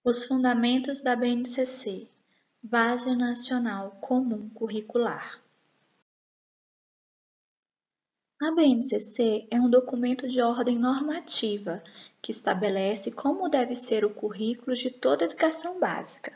Os fundamentos da BNCC, Base Nacional Comum Curricular. A BNCC é um documento de ordem normativa que estabelece como deve ser o currículo de toda a educação básica.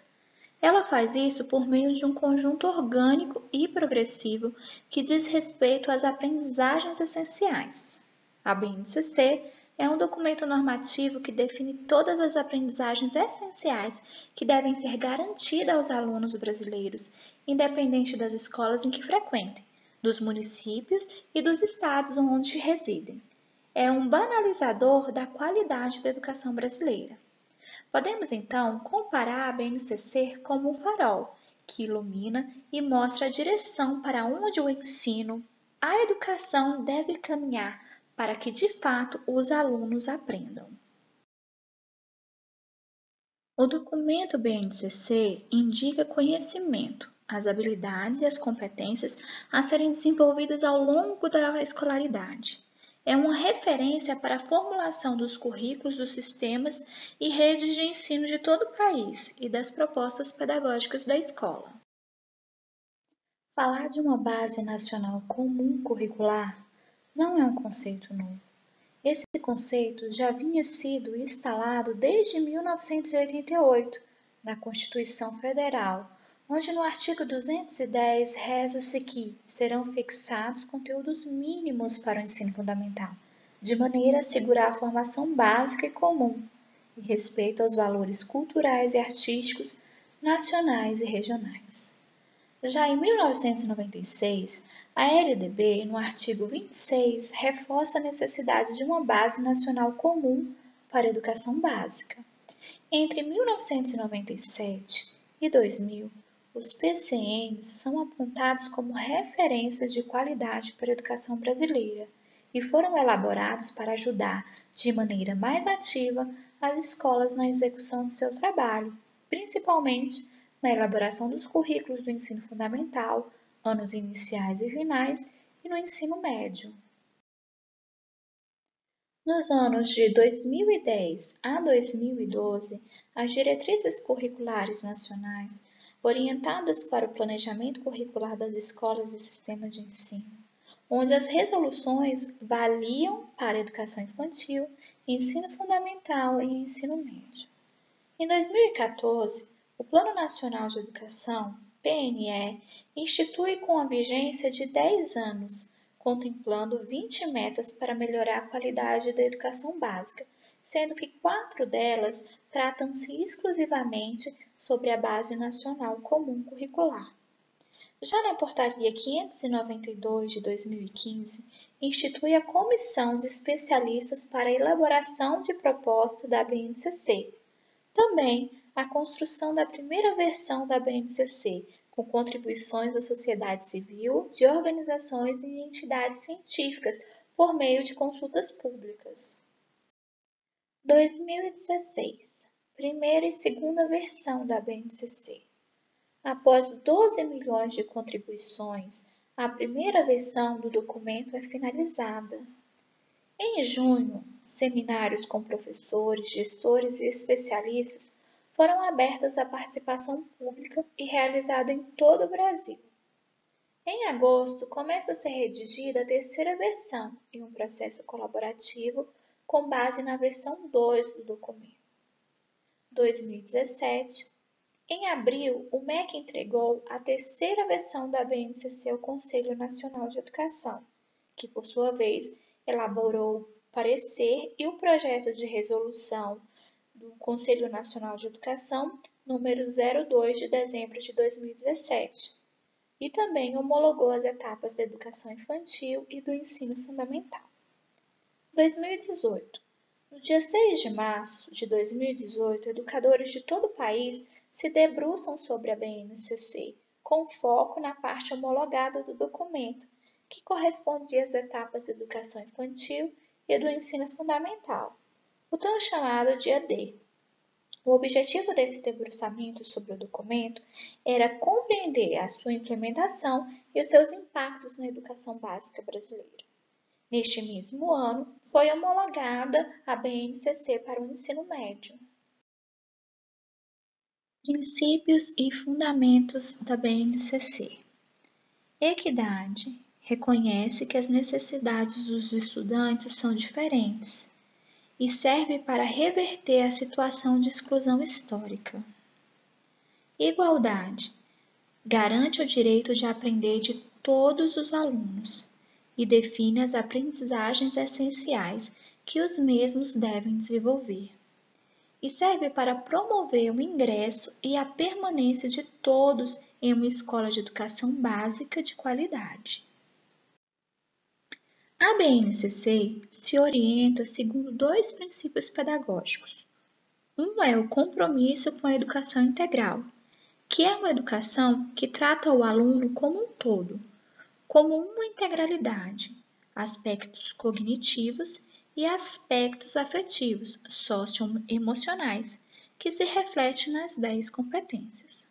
Ela faz isso por meio de um conjunto orgânico e progressivo que diz respeito às aprendizagens essenciais. A BNCC é um documento normativo que define todas as aprendizagens essenciais que devem ser garantidas aos alunos brasileiros, independente das escolas em que frequentem, dos municípios e dos estados onde residem. É um banalizador da qualidade da educação brasileira. Podemos então comparar a BNCC como um farol que ilumina e mostra a direção para onde o ensino, a educação deve caminhar para que de fato os alunos aprendam. O documento BNCC indica conhecimento, as habilidades e as competências a serem desenvolvidas ao longo da escolaridade. É uma referência para a formulação dos currículos dos sistemas e redes de ensino de todo o país e das propostas pedagógicas da escola. Falar de uma base nacional comum curricular não é um conceito novo. Esse conceito já vinha sido instalado desde 1988 na Constituição Federal, onde no artigo 210 reza-se que serão fixados conteúdos mínimos para o ensino fundamental, de maneira a assegurar a formação básica e comum, e respeito aos valores culturais e artísticos nacionais e regionais. Já em 1996, a LDB, no artigo 26, reforça a necessidade de uma base nacional comum para a educação básica. Entre 1997 e 2000, os PCNs são apontados como referências de qualidade para a educação brasileira e foram elaborados para ajudar de maneira mais ativa as escolas na execução de seu trabalho, principalmente na elaboração dos currículos do ensino fundamental, anos iniciais e finais, e no ensino médio. Nos anos de 2010 a 2012, as diretrizes curriculares nacionais, orientadas para o planejamento curricular das escolas e sistemas de ensino, onde as resoluções valiam para a educação infantil, ensino fundamental e ensino médio. Em 2014, o Plano Nacional de Educação, PNE, institui com a vigência de 10 anos, contemplando 20 metas para melhorar a qualidade da educação básica, sendo que 4 delas tratam-se exclusivamente sobre a Base Nacional Comum Curricular. Já na Portaria 592 de 2015, institui a Comissão de Especialistas para a elaboração de proposta da BNCC. Também a construção da primeira versão da BNCC, com contribuições da sociedade civil, de organizações e entidades científicas, por meio de consultas públicas. 2016. Primeira e segunda versão da BNCC. Após 12 milhões de contribuições, a primeira versão do documento é finalizada. Em junho, seminários com professores, gestores e especialistas foram abertos à participação pública e realizados em todo o Brasil. Em agosto, começa a ser redigida a terceira versão em um processo colaborativo com base na versão 2 do documento. 2017. Em abril, o MEC entregou a terceira versão da BNCC ao Conselho Nacional de Educação, que, por sua vez, elaborou parecer e o projeto de resolução do Conselho Nacional de Educação, número 02 de dezembro de 2017, e também homologou as etapas da educação infantil e do ensino fundamental. 2018. No dia 6 de março de 2018, educadores de todo o país se debruçam sobre a BNCC, com foco na parte homologada do documento, que corresponde às etapas da educação infantil e do ensino fundamental, o tão chamado dia D. O objetivo desse debruçamento sobre o documento era compreender a sua implementação e os seus impactos na educação básica brasileira. Neste mesmo ano, foi homologada a BNCC para o ensino médio. Princípios e fundamentos da BNCC. Equidade reconhece que as necessidades dos estudantes são diferentes e serve para reverter a situação de exclusão histórica. Igualdade garante o direito de aprender de todos os alunos e define as aprendizagens essenciais que os mesmos devem desenvolver. E serve para promover o ingresso e a permanência de todos em uma escola de educação básica de qualidade. A BNCC se orienta segundo dois princípios pedagógicos. Um é o compromisso com a educação integral, que é uma educação que trata o aluno como um todo, como uma integralidade, aspectos cognitivos e aspectos afetivos, socioemocionais, que se reflete nas 10 competências.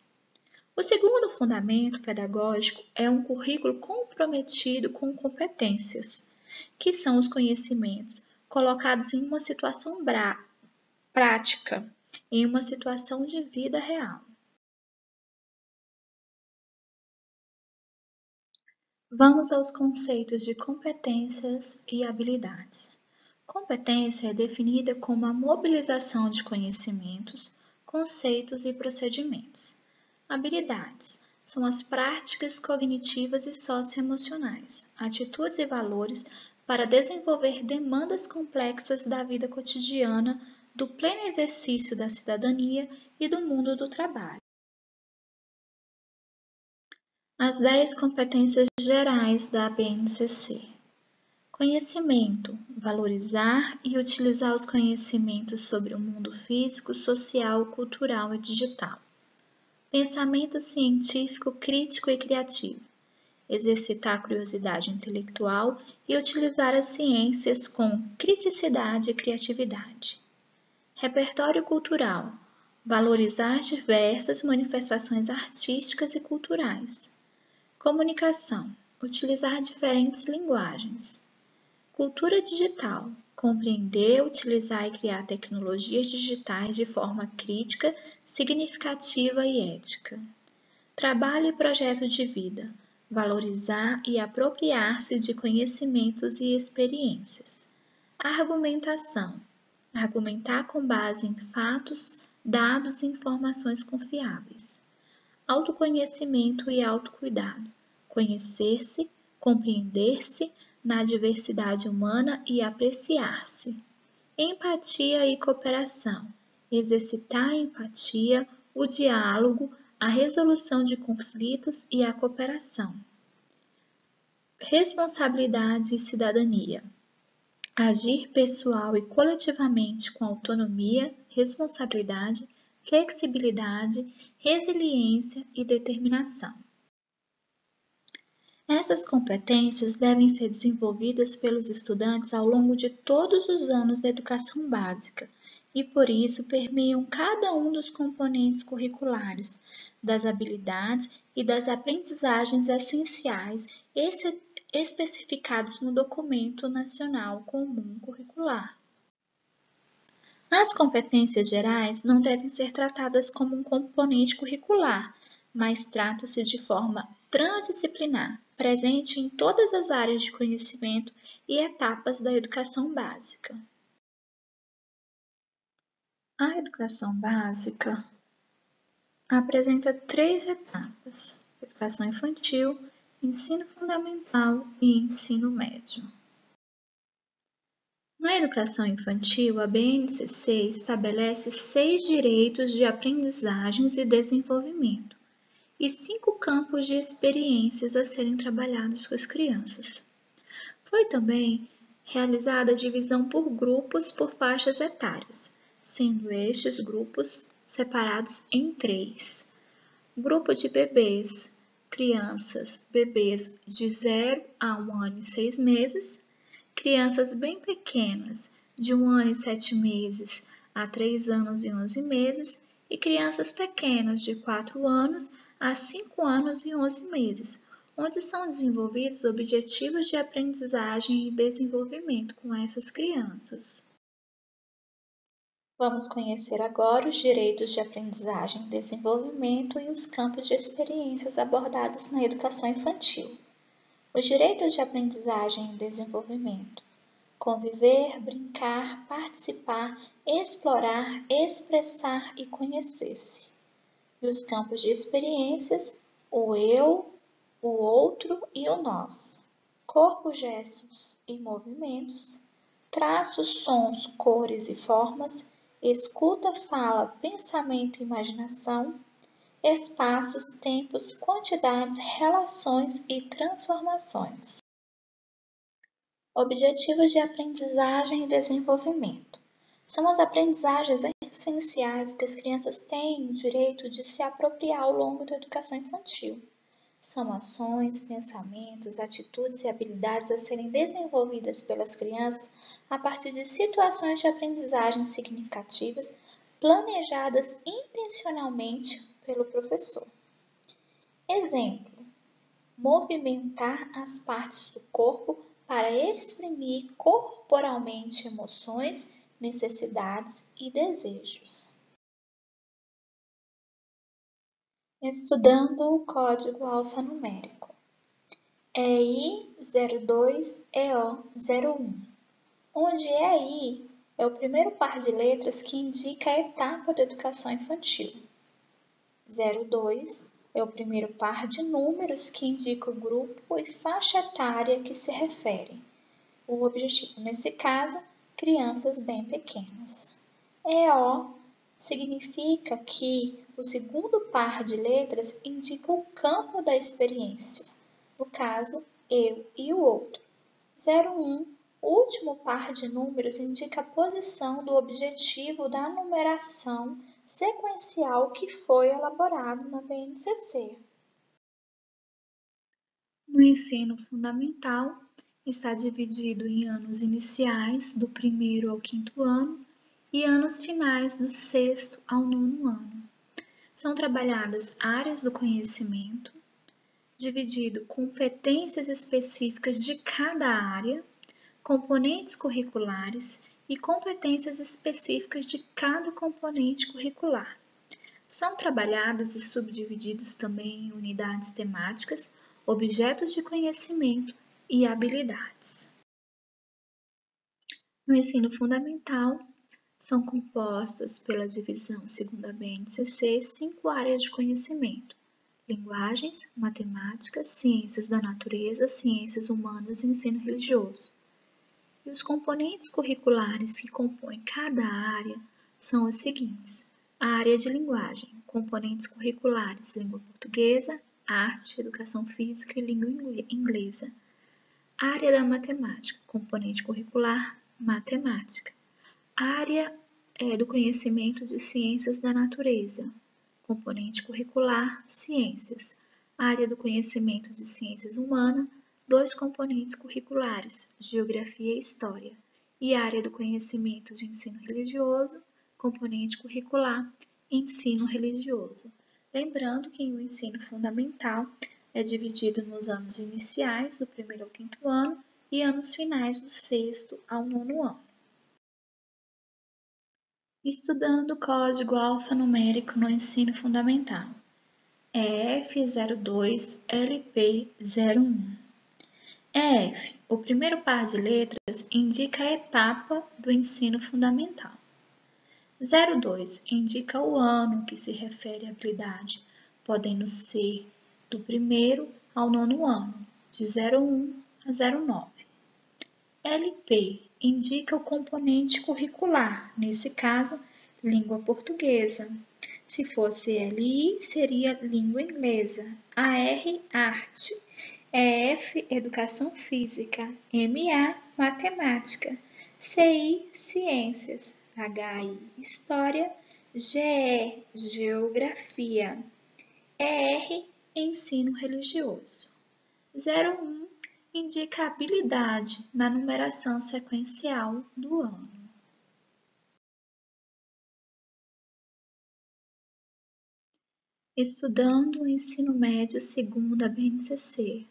O segundo fundamento pedagógico é um currículo comprometido com competências, que são os conhecimentos colocados em uma situação prática, em uma situação de vida real. Vamos aos conceitos de competências e habilidades. Competência é definida como a mobilização de conhecimentos, conceitos e procedimentos. Habilidades são as práticas cognitivas e socioemocionais, atitudes e valores para desenvolver demandas complexas da vida cotidiana, do pleno exercício da cidadania e do mundo do trabalho. As 10 competências gerais da BNCC. Conhecimento: valorizar e utilizar os conhecimentos sobre o mundo físico, social, cultural e digital. Pensamento científico, crítico e criativo: exercitar a curiosidade intelectual e utilizar as ciências com criticidade e criatividade. Repertório cultural: valorizar diversas manifestações artísticas e culturais. Comunicação: utilizar diferentes linguagens. Cultura digital: compreender, utilizar e criar tecnologias digitais de forma crítica, significativa e ética. Trabalho e projeto de vida: valorizar e apropriar-se de conhecimentos e experiências. Argumentação: argumentar com base em fatos, dados e informações confiáveis. Autoconhecimento e autocuidado: conhecer-se, compreender-se na diversidade humana e apreciar-se. Empatia e cooperação: exercitar a empatia, o diálogo, a resolução de conflitos e a cooperação. Responsabilidade e cidadania: agir pessoal e coletivamente com autonomia, responsabilidade, flexibilidade, resiliência e determinação. Essas competências devem ser desenvolvidas pelos estudantes ao longo de todos os anos da educação básica e, por isso, permeiam cada um dos componentes curriculares, das habilidades e das aprendizagens essenciais especificados no Documento Nacional Comum Curricular. As competências gerais não devem ser tratadas como um componente curricular, mas tratam-se de forma transdisciplinar, presente em todas as áreas de conhecimento e etapas da educação básica. A educação básica apresenta 3 etapas: educação infantil, ensino fundamental e ensino médio. Na educação infantil, a BNCC estabelece 6 direitos de aprendizagens e desenvolvimento e 5 campos de experiências a serem trabalhados com as crianças. Foi também realizada a divisão por grupos por faixas etárias, sendo estes grupos separados em 3. Grupo de bebês, crianças, bebês de 0 a 1 ano e 6 meses, crianças bem pequenas, de 1 ano e 7 meses a 3 anos e 11 meses, e crianças pequenas, de 4 anos a 5 anos e 11 meses, onde são desenvolvidos objetivos de aprendizagem e desenvolvimento com essas crianças. Vamos conhecer agora os direitos de aprendizagem e desenvolvimento e os campos de experiências abordados na educação infantil. Os direitos de aprendizagem e desenvolvimento: conviver, brincar, participar, explorar, expressar e conhecer-se. E os campos de experiências: o eu, o outro e o nós. Corpo, gestos e movimentos, traços, sons, cores e formas, escuta, fala, pensamento e imaginação, espaços, tempos, quantidades, relações e transformações. Objetivos de aprendizagem e desenvolvimento. São as aprendizagens essenciais que as crianças têm o direito de se apropriar ao longo da educação infantil. São ações, pensamentos, atitudes e habilidades a serem desenvolvidas pelas crianças a partir de situações de aprendizagem significativas, planejadas intencionalmente pelo professor. Exemplo: movimentar as partes do corpo para exprimir corporalmente emoções, necessidades e desejos. Estudando o código alfanumérico. EI 02 EO 01, onde EI é o primeiro par de letras que indica a etapa da educação infantil. 02 é o primeiro par de números que indica o grupo e faixa etária que se refere. O objetivo, nesse caso, crianças bem pequenas. EO significa que o segundo par de letras indica o campo da experiência, no caso, eu e o outro. 01, o último par de números, indica a posição do objetivo da numeração sequencial que foi elaborado na BNCC. No ensino fundamental, está dividido em anos iniciais, do 1º ao 5º ano, e anos finais, do 6º ao 9º ano. São trabalhadas áreas do conhecimento, dividido competências específicas de cada área, componentes curriculares e competências específicas de cada componente curricular. São trabalhadas e subdivididas também em unidades temáticas, objetos de conhecimento e habilidades. No ensino fundamental, são compostas pela divisão segundo a BNCC 5 áreas de conhecimento: linguagens, matemática, ciências da natureza, ciências humanas e ensino religioso. E os componentes curriculares que compõem cada área são os seguintes: a área de linguagem, componentes curriculares, língua portuguesa, arte, educação física e língua inglesa. A área da matemática, componente curricular, matemática. A área do conhecimento de ciências da natureza, componente curricular, ciências. A área do conhecimento de ciências humanas, 2 componentes curriculares, geografia e história. E a área do conhecimento de ensino religioso, componente curricular, ensino religioso. Lembrando que o ensino fundamental é dividido nos anos iniciais, do 1º ao 5º ano, e anos finais, do 6º ao 9º ano. Estudando o código alfanumérico no ensino fundamental. EF02LP01. EF, o primeiro par de letras, indica a etapa do ensino fundamental. 02 indica o ano que se refere à habilidade, podendo ser do 1º ao 9º ano, de 01 a 09. LP indica o componente curricular, nesse caso, língua portuguesa. Se fosse LI, seria língua inglesa. AR, arte. EF, educação física. MA, matemática. CI, ciências. HI, história. GE, geografia. ER, ensino religioso. 01 indica a habilidade na numeração sequencial do ano. Estudando o ensino médio segundo a BNCC,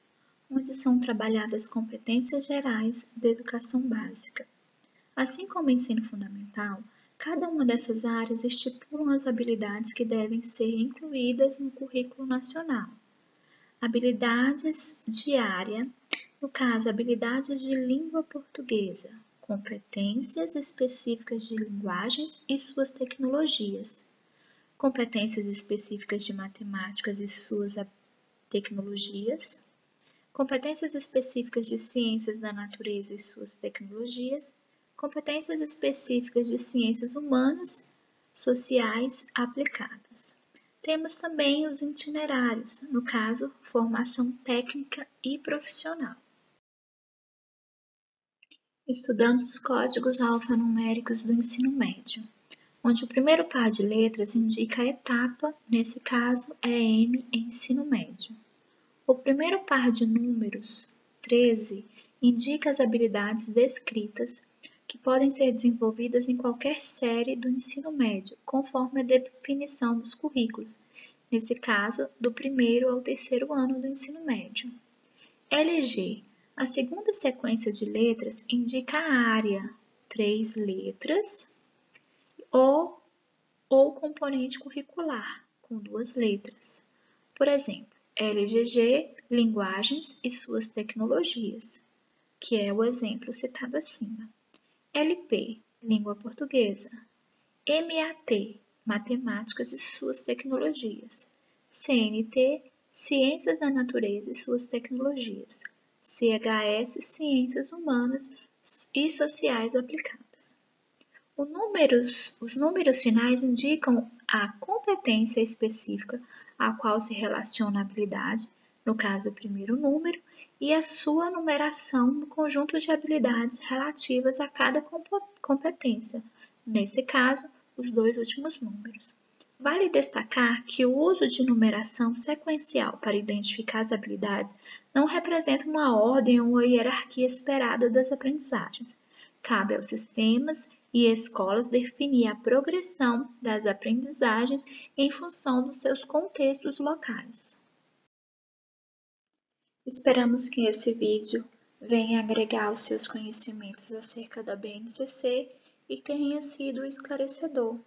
onde são trabalhadas competências gerais da educação básica. Assim como o ensino fundamental, Cada uma dessas áreas estipulam as habilidades que devem ser incluídas no currículo nacional. Habilidades de área, no caso, habilidades de língua portuguesa, competências específicas de linguagens e suas tecnologias, competências específicas de matemáticas e suas tecnologias, competências específicas de ciências da natureza e suas tecnologias, competências específicas de ciências humanas, sociais aplicadas. Temos também os itinerários, no caso, formação técnica e profissional. Estudando os códigos alfanuméricos do ensino médio, onde o primeiro par de letras indica a etapa, nesse caso é M em ensino médio. O primeiro par de números, 13, indica as habilidades descritas que podem ser desenvolvidas em qualquer série do ensino médio, conforme a definição dos currículos, nesse caso, do primeiro ao terceiro ano do ensino médio. LG, a segunda sequência de letras, indica a área, 3 letras, ou componente curricular, com 2 letras. Por exemplo, LGG, linguagens e suas tecnologias, que é o exemplo citado acima. LP, língua portuguesa. MAT, matemáticas e suas tecnologias. CNT, ciências da natureza e suas tecnologias. CHS, ciências humanas e sociais aplicadas. Os números finais indicam a competência específica a qual se relaciona a habilidade, no caso o primeiro número, e a sua numeração no conjunto de habilidades relativas a cada competência, nesse caso, os 2 últimos números. Vale destacar que o uso de numeração sequencial para identificar as habilidades não representa uma ordem ou uma hierarquia esperada das aprendizagens. Cabe aos sistemas e escolas definir a progressão das aprendizagens em função dos seus contextos locais. Esperamos que esse vídeo venha agregar os seus conhecimentos acerca da BNCC e tenha sido esclarecedor.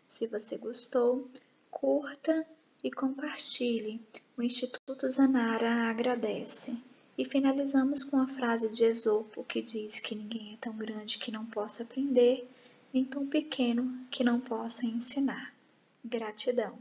Se você gostou, curta e compartilhe. O Instituto Zanara agradece. E finalizamos com a frase de Esopo, que diz que ninguém é tão grande que não possa aprender, nem tão pequeno que não possa ensinar. Gratidão.